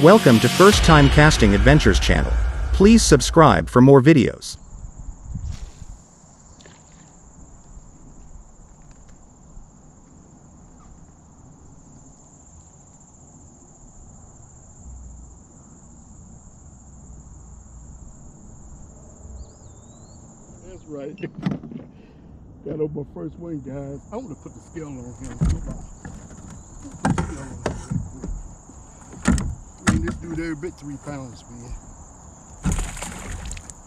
Welcome to First Time Casting Adventures channel. Please subscribe for more videos. That's right. Got on my first one, guys. I want to put the scale on him. Come on. Put the scale on him real quick. Man, this dude every bit 3 pounds, man.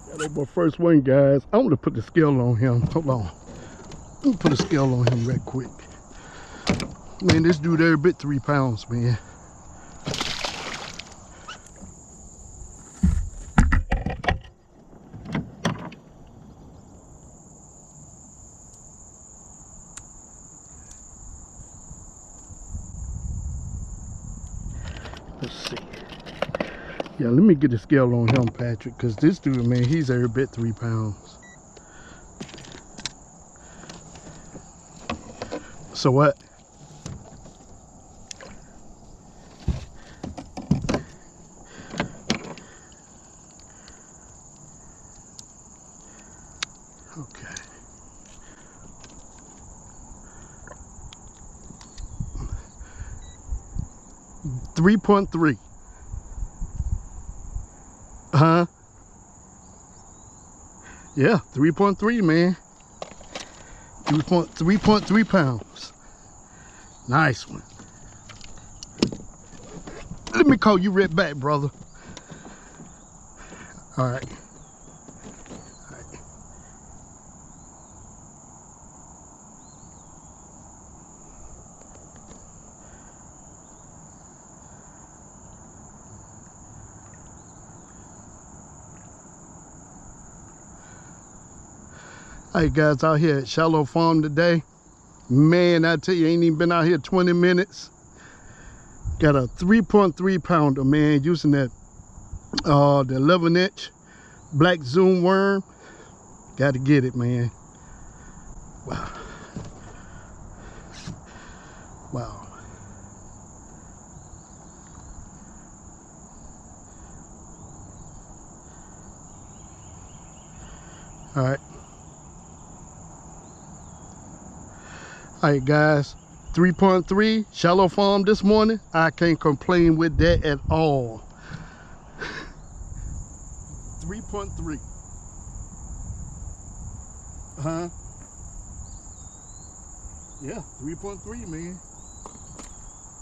Got on my first one, guys. I want to put the scale on him. Hold on. Let me put a scale on him real quick. Man, this dude every bit 3 pounds, man. Let's see. Yeah, let me get the scale on him, Patrick, because this dude, man, he's every bit 3 pounds. So what? Okay. $3.3. Huh? Yeah, 3.3, man. 3.3 pounds. Nice one. Let me call you right back, brother. All right. Hey guys, out here at Shiloh Farm today. Man, I tell you, ain't even been out here 20 minutes. Got a 3.3 pounder, man, using that the 11-inch black zoom worm. Got to get it, man. Wow. Wow. All right. All right, guys, 3.3 Shiloh Farm this morning. I can't complain with that at all. 3.3. Huh? Yeah, 3.3, man.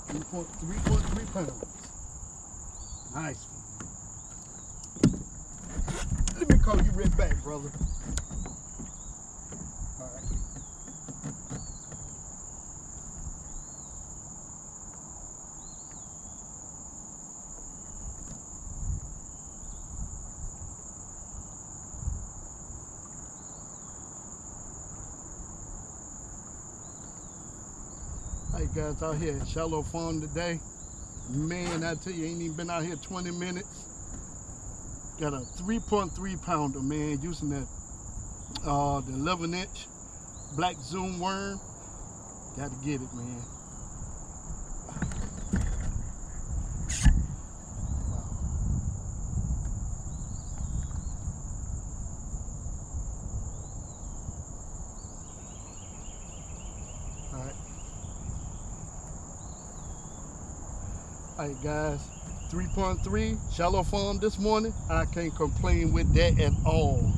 3.3 pounds. Nice one. Let me call you right back, brother. All right. Hey guys, out here at Shiloh Farm today. Man, I tell you, ain't even been out here 20 minutes. Got a 3.3 pounder, man, using that the 11-inch black zoom worm. Got to get it, man. All right. All right, guys, 3.3 Shiloh Farm this morning. I can't complain with that at all.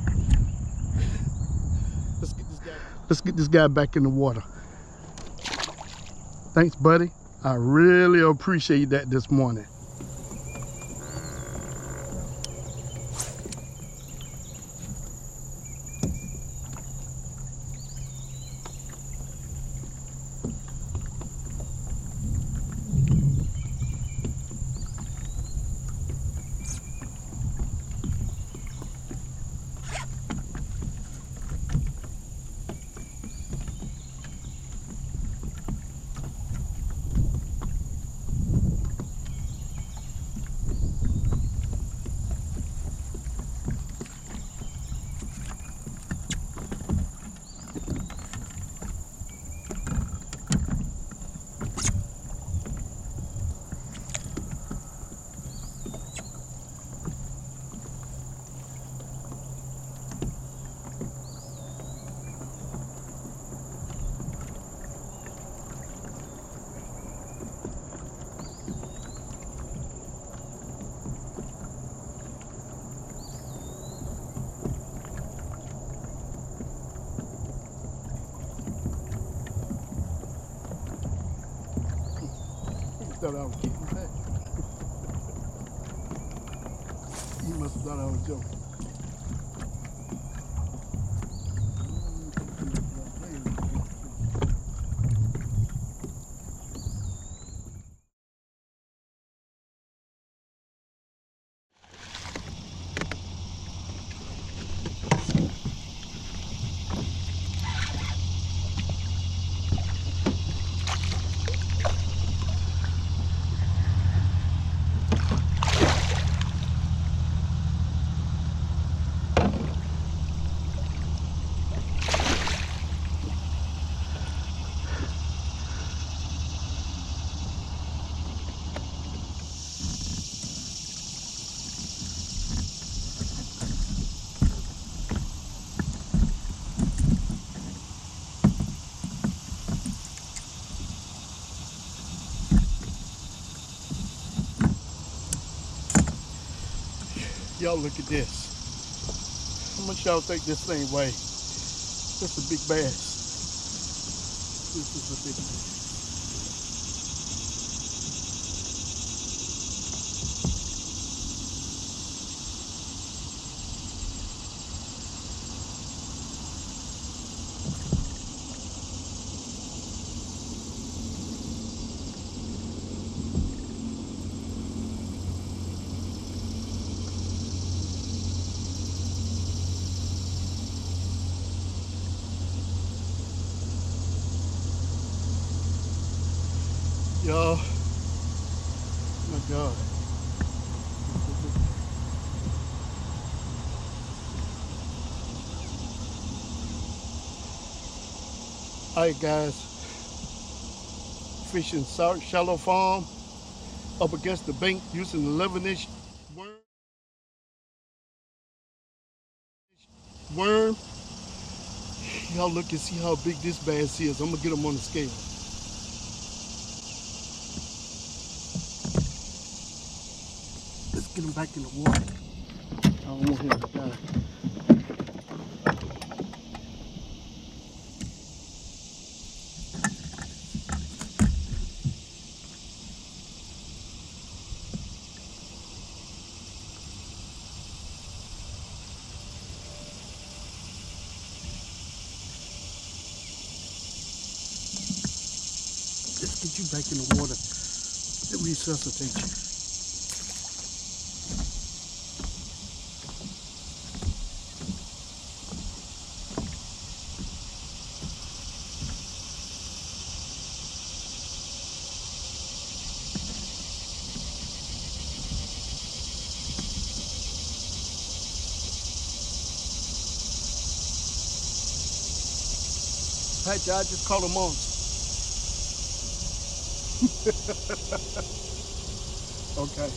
Let's get this guy back in the water. Thanks, buddy. I really appreciate that this morning. thought I was kidding back. He must have thought I was joking. Y'all look at this. How much y'all think this thing weighs? This is a big bass. This is a big bass. Y'all, oh my God. All right, guys. Fishing Shiloh Farm up against the bank using the 11-inch worm. Y'all look and see how big this bass is. I'm gonna get him on the scale. Let's get him back in the water. I don't want him to die. Let's get you back in the water. Let me resuscitate you. All right, y'all, I just caught him on. Okay,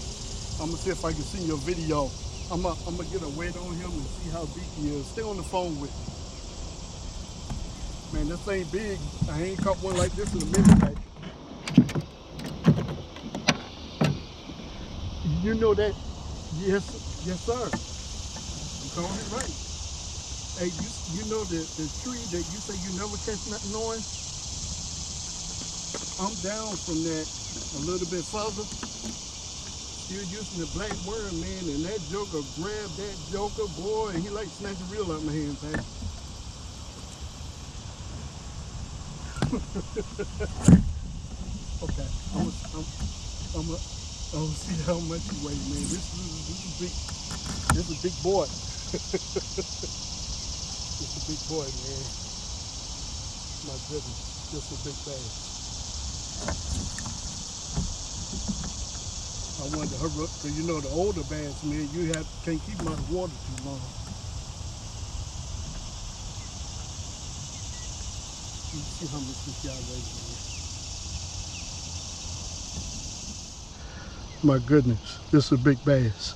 I'm gonna see if I can see your video. I'm gonna get a weight on him and see how big he is. Stay on the phone with me. Man, this ain't big. I ain't caught one like this in a minute. Like. You know that? Yes, yes, sir. You called it right. Hey, you know the tree that you say you never catch nothing on? I'm down from that a little bit further. You're using the black worm, man, and that joker grabbed that joker, boy, and he like snatched the reel out of my hands, man. Okay, I'm gonna see how much he weighs, man. This is a big boy. It's a big boy, man. My goodness, just a big bass. I wanted to hurry up, because you know the older bass, man, you can't keep them out of water too long. Let's see how much this guy weighs, man. My goodness, this is a big bass.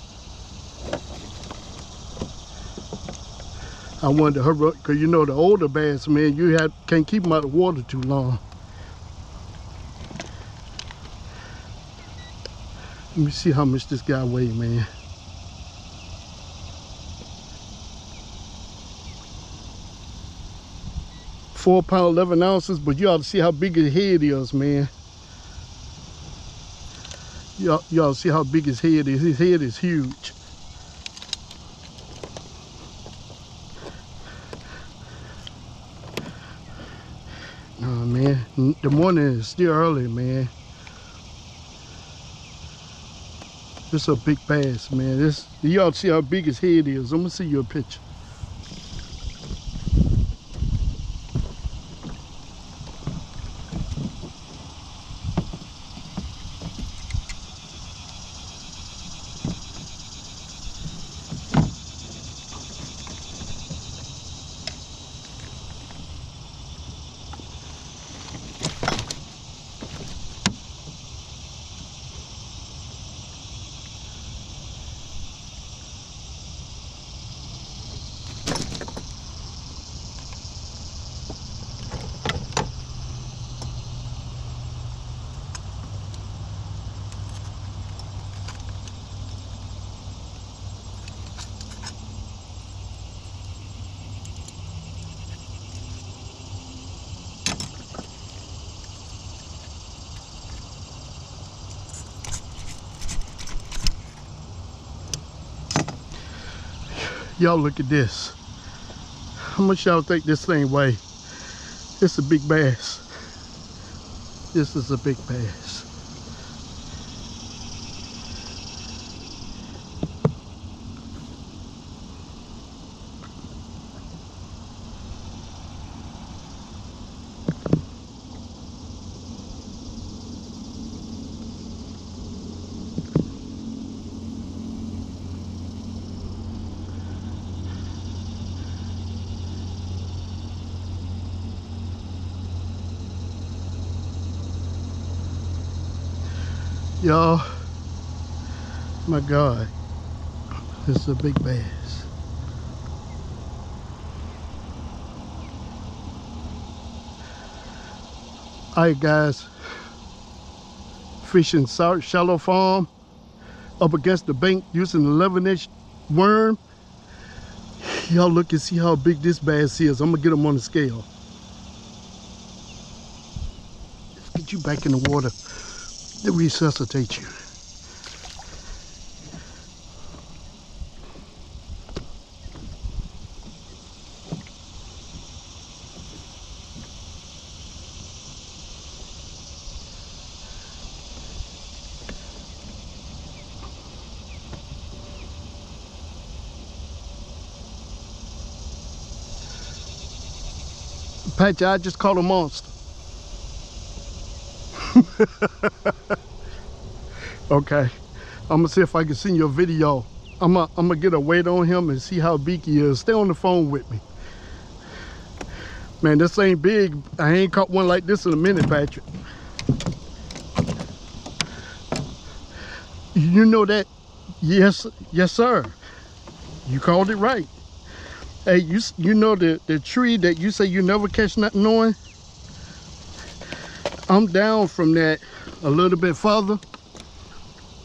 I wanted to hurry up, because you know the older bass, man, you can't keep them out of water too long. Let me see how much this guy weighs, man. £4 pounds 11 ounces, but you ought to see how big his head is, man. Y'all see how big his head is? His head is huge. Nah, man, the morning is still early, man. This is a big bass, man. Y'all see how big his head is. I'm gonna see you a picture. Y'all look at this. How much y'all think this thing weigh? It's a big bass. This is a big bass. Y'all, my God, this is a big bass. All right, guys, fishing Shiloh Farm up against the bank using an 11-inch worm. Y'all look and see how big this bass is. I'm gonna get him on the scale. Let's get you back in the water to resuscitate you. Patch, I just caught a monster. Okay, I'm gonna see if I can send you a video. I'm gonna get a weight on him and see how big he is. Stay on the phone with me. Man, this ain't big. I ain't caught one like this in a minute, Patrick. You know that? Yes, sir. You called it right. Hey, you know the tree that you say you never catch nothing on? I'm down from that a little bit further.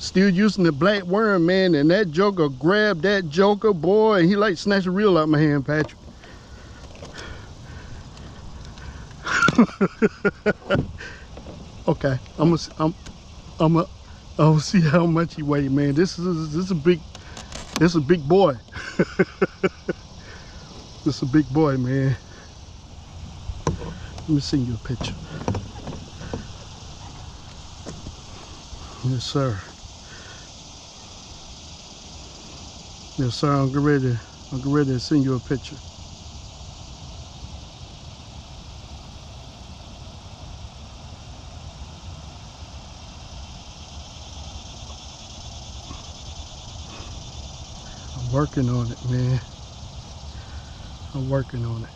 Still using the black worm, man, and that joker grabbed that joker, boy, and he like snatched a reel out my hand, Patrick. Okay, I'll see how much he weighed, man. This is a big boy. This is a big boy, man. Let me send you a picture. Yes, sir. Yes, sir. I'm ready to send you a picture. I'm working on it, man. I'm working on it.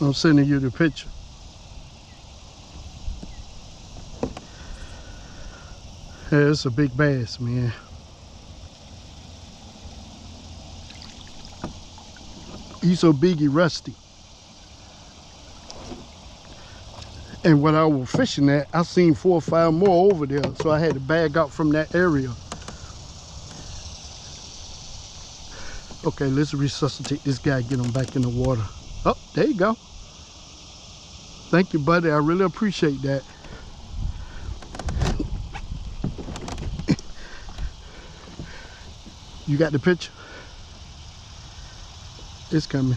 I'm sending you the picture. Yeah, it's a big bass, man. He's so big, he rusty. And when I was fishing that, I seen 4 or 5 more over there, so I had to bag out from that area. Okay, let's resuscitate this guy, get him back in the water. Oh, there you go. Thank you, buddy. I really appreciate that. You got the picture? It's coming.